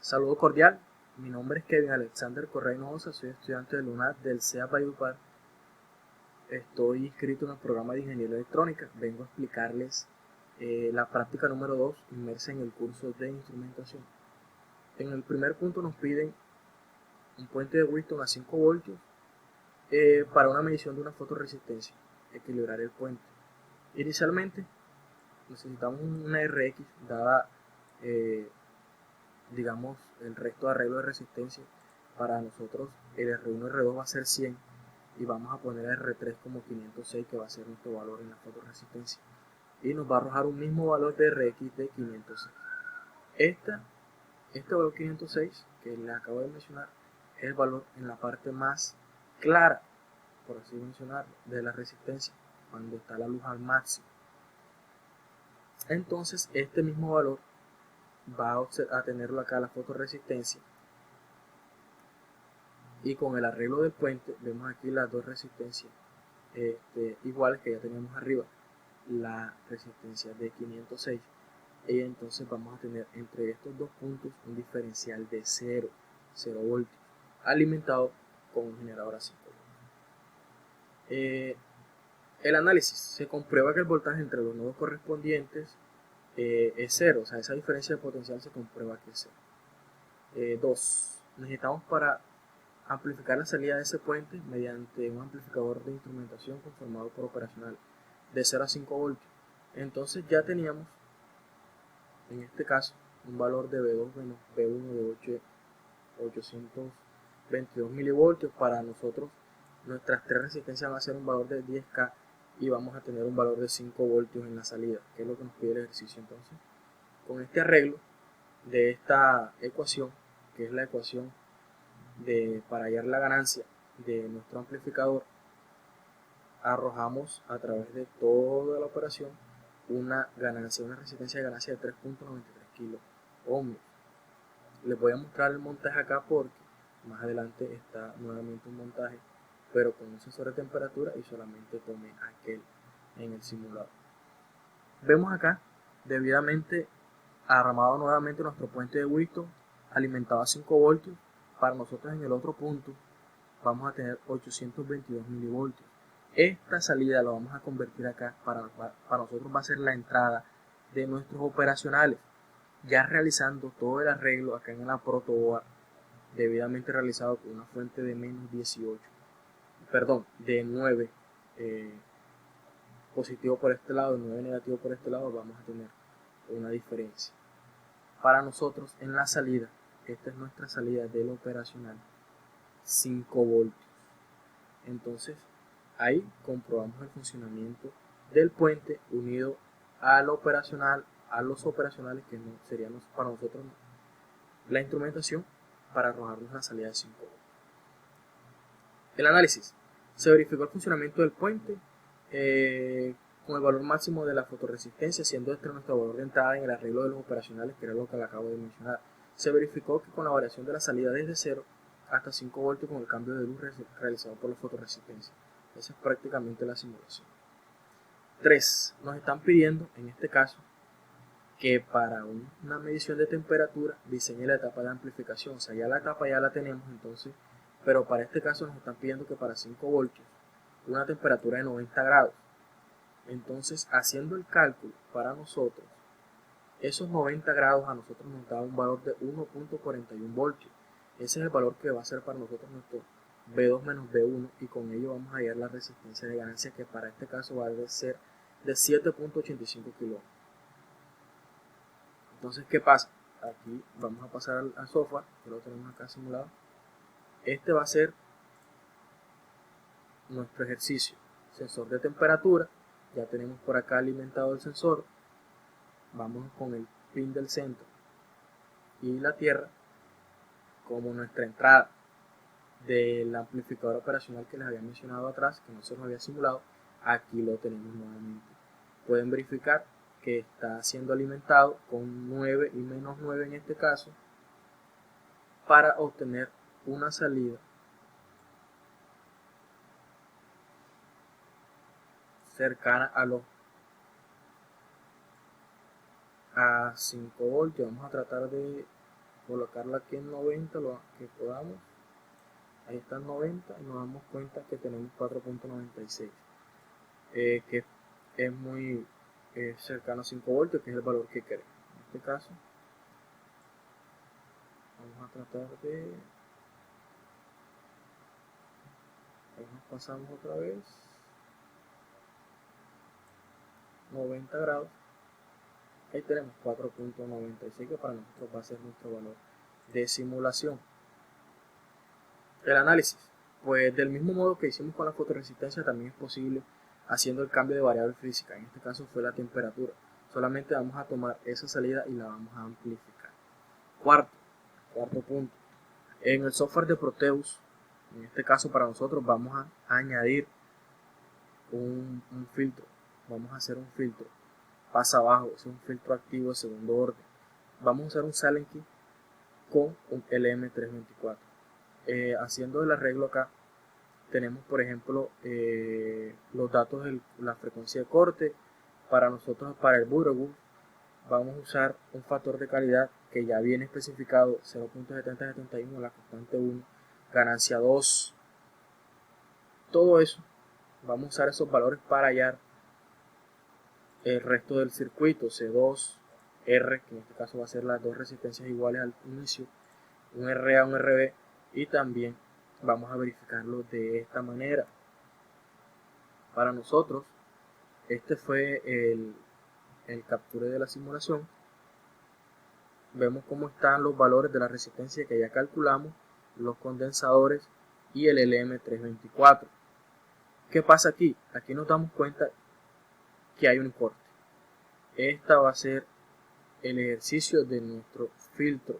Saludo cordial, mi nombre es Kevin Alexander Correa Hinojosa, soy estudiante de UNAD del CEA Valledupar. Estoy inscrito en el programa de Ingeniería Electrónica. Vengo a explicarles la práctica número 2, inmersa en el curso de instrumentación. En el primer punto nos piden un puente de Wheaton a 5 voltios para una medición de una fotoresistencia, equilibrar el puente. Inicialmente necesitamos una RX dada digamos el resto de arreglo de resistencia. Para nosotros el R1 y R2 va a ser 100 y vamos a poner a R3 como 506, que va a ser nuestro valor en la fotoresistencia, y nos va a arrojar un mismo valor de RX de 506. Este valor 506 que les acabo de mencionar es el valor en la parte más clara, por así mencionarlo, de la resistencia, cuando está la luz al máximo. Entonces este mismo valor va a tenerlo acá la fotoresistencia, y con el arreglo del puente vemos aquí las dos resistencias iguales que ya teníamos arriba, la resistencia de 506, y entonces vamos a tener entre estos dos puntos un diferencial de 0 voltios alimentado con un generador a 5 voltios. El análisis: se comprueba que el voltaje entre los nodos correspondientes es 0, o sea, esa diferencia de potencial se comprueba que es 0. 2. Necesitamos para amplificar la salida de ese puente mediante un amplificador de instrumentación conformado por operacional de 0 a 5 voltios. Entonces ya teníamos en este caso un valor de B2 menos B1 de 822 milivoltios. Para nosotros nuestras tres resistencias van a ser un valor de 10K y vamos a tener un valor de 5 voltios en la salida, que es lo que nos pide el ejercicio. Entonces, con este arreglo de esta ecuación, que es la ecuación para hallar la ganancia de nuestro amplificador, arrojamos a través de toda la operación una resistencia de ganancia de 3.93 kilo ohmios. Les voy a mostrar el montaje acá porque más adelante está nuevamente un montaje, pero con un sensor de temperatura, y solamente tomé aquel en el simulador. Vemos acá debidamente armado nuevamente nuestro puente de Wheaton alimentado a 5 voltios. Para nosotros en el otro punto vamos a tener 822 milivoltios. Esta salida la vamos a convertir acá, para nosotros va a ser la entrada de nuestros operacionales, ya realizando todo el arreglo acá en la protoboard, debidamente realizado con una fuente de menos 18, perdón, de 9 positivo por este lado y 9 negativo por este lado. Vamos a tener una diferencia. Para nosotros en la salida, esta es nuestra salida del operacional, 5 voltios. Entonces ahí comprobamos el funcionamiento del puente unido al operacional, a los operacionales que no serían para nosotros la instrumentación, para arrojarnos una salida de 5 voltios. El análisis: se verificó el funcionamiento del puente con el valor máximo de la fotoresistencia, siendo este nuestro valor de entrada en el arreglo de los operacionales, que era lo que le acabo de mencionar. Se verificó que con la variación de la salida desde 0 hasta 5 voltios con el cambio de luz realizado por la fotoresistencia. Esa es prácticamente la simulación. 3. Nos están pidiendo en este caso que para una medición de temperatura diseñe la etapa de amplificación. O sea, ya la etapa ya la tenemos, entonces, pero para este caso nos están pidiendo que para 5 voltios una temperatura de 90 grados. Entonces, haciendo el cálculo para nosotros, esos 90 grados a nosotros nos da un valor de 1.41 voltios. Ese es el valor que va a ser para nosotros nuestro B2 menos B1, y con ello vamos a hallar la resistencia de ganancia, que para este caso va a ser de 7.85 kilo. Entonces, ¿qué pasa? Aquí vamos a pasar al software, que lo tenemos acá simulado. Este va a ser nuestro ejercicio. Sensor de temperatura, ya tenemos por acá alimentado el sensor. Vamos con el pin del centro y la tierra como nuestra entrada del amplificador operacional que les había mencionado atrás, que no se nos había simulado. Aquí lo tenemos nuevamente. Pueden verificar que está siendo alimentado con 9 y menos 9 en este caso, para obtener una salida cercana a 5 voltios. Vamos a tratar de colocarlo aquí en 90 lo que podamos. Ahí está en 90 y nos damos cuenta que tenemos 4.96, que es muy cercano a 5 voltios, que es el valor que queremos. En este caso vamos a tratar de, ahí nos pasamos otra vez 90 grados. Ahí tenemos 4.96, que para nosotros va a ser nuestro valor de simulación. El análisis, pues del mismo modo que hicimos con la fotoresistencia, también es posible haciendo el cambio de variable física. En este caso fue la temperatura. Solamente vamos a tomar esa salida y la vamos a amplificar. Cuarto punto. En el software de Proteus, en este caso para nosotros vamos a añadir un filtro. Vamos a hacer un filtro pasa abajo, es un filtro activo de segundo orden. Vamos a usar un Silent Key con un LM324. Haciendo el arreglo acá, tenemos por ejemplo los datos de la frecuencia de corte. Para nosotros, para el Butterworth, vamos a usar un factor de calidad que ya viene especificado, 0.7071, la constante 1, ganancia 2. Todo eso, vamos a usar esos valores para hallar el resto del circuito, C2, R, que en este caso va a ser las dos resistencias iguales al inicio, un RA, un RB, y también vamos a verificarlo de esta manera. Para nosotros, este fue el capture de la simulación. Vemos cómo están los valores de la resistencia que ya calculamos, los condensadores y el LM324. ¿Qué pasa aquí? Aquí nos damos cuenta que hay un corte. Esta va a ser el ejercicio de nuestro filtro.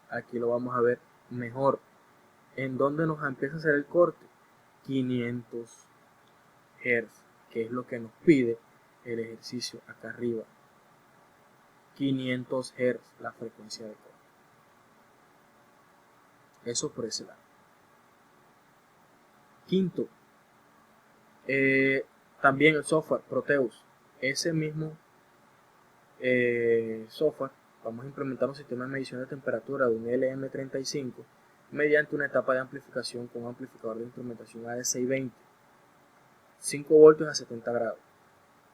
Aquí lo vamos a ver mejor. ¿En dónde nos empieza a hacer el corte? 500 Hz, que es lo que nos pide el ejercicio acá arriba. 500 Hz, la frecuencia de corte. Eso por ese lado. Quinto, también el software Proteus. Ese mismo software, vamos a implementar un sistema de medición de temperatura de un LM35 mediante una etapa de amplificación con un amplificador de instrumentación AD620, 5 voltios a 70 grados.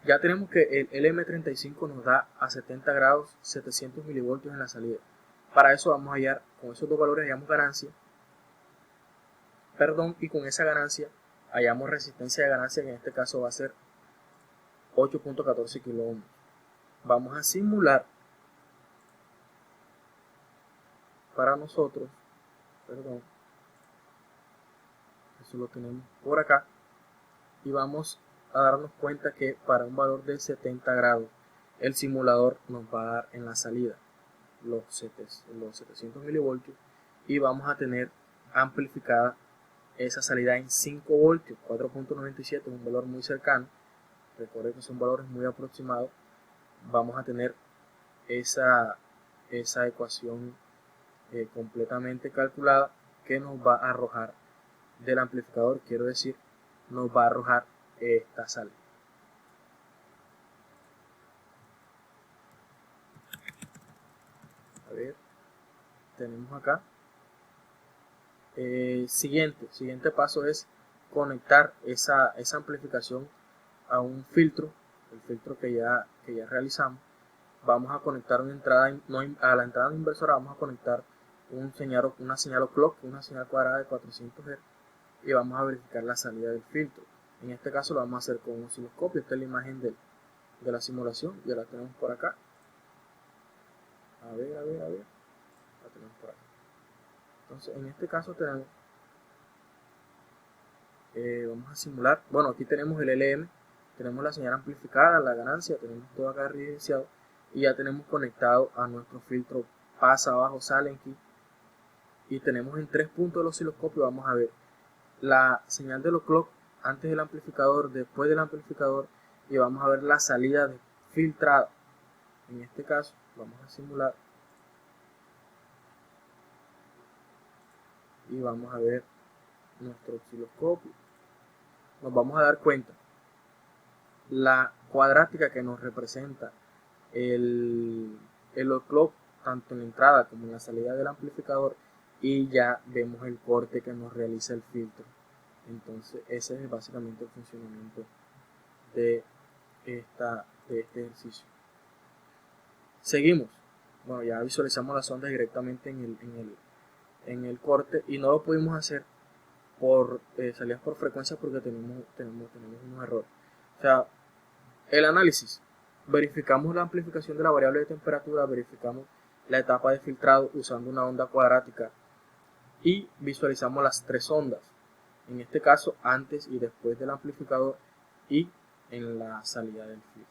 Ya tenemos que el LM35 nos da a 70 grados 700 milivoltios en la salida. Para eso vamos a hallar, con esos dos valores hallamos ganancia, y con esa ganancia hallamos resistencia de ganancia, que en este caso va a ser 8.14 kilo ohms. Vamos a simular para nosotros, eso lo tenemos por acá, y vamos a darnos cuenta que para un valor de 70 grados el simulador nos va a dar en la salida los 700 milivoltios, y vamos a tener amplificada esa salida en 5 voltios, 4.97, un valor muy cercano. Recuerden que son valores muy aproximados. Vamos a tener esa ecuación completamente calculada, que nos va a arrojar del amplificador, quiero decir, nos va a arrojar esta salida. A ver, tenemos acá. Siguiente paso es conectar esa amplificación a un filtro, el filtro que ya realizamos. Vamos a conectar una entrada, a la entrada inversora vamos a conectar una señal clock, una señal cuadrada de 400 Hz, y vamos a verificar la salida del filtro. En este caso lo vamos a hacer con un osciloscopio. Esta es la imagen de la simulación, ya la tenemos por acá. A ver, la tenemos por acá. Entonces en este caso tenemos, vamos a simular, bueno, aquí tenemos el LM, tenemos la señal amplificada, la ganancia, tenemos todo acá evidenciado, y ya tenemos conectado a nuestro filtro pasa abajo Silent Key, y tenemos en 3 puntos del osciloscopio, vamos a ver la señal de los clock antes del amplificador, después del amplificador, y vamos a ver la salida de filtrada. En este caso vamos a simular y vamos a ver nuestro osciloscopio. Nos vamos a dar cuenta la cuadrática que nos representa el clock tanto en la entrada como en la salida del amplificador y ya vemos el corte que nos realiza el filtro. Entonces ese es básicamente el funcionamiento de este ejercicio. Seguimos. Bueno, ya visualizamos las ondas directamente en el corte y no lo pudimos hacer por salidas por frecuencia porque tenemos unos errores. O sea, el análisis. Verificamos la amplificación de la variable de temperatura, verificamos la etapa de filtrado usando una onda cuadrática y visualizamos las tres ondas. En este caso, antes y después del amplificador y en la salida del filtro.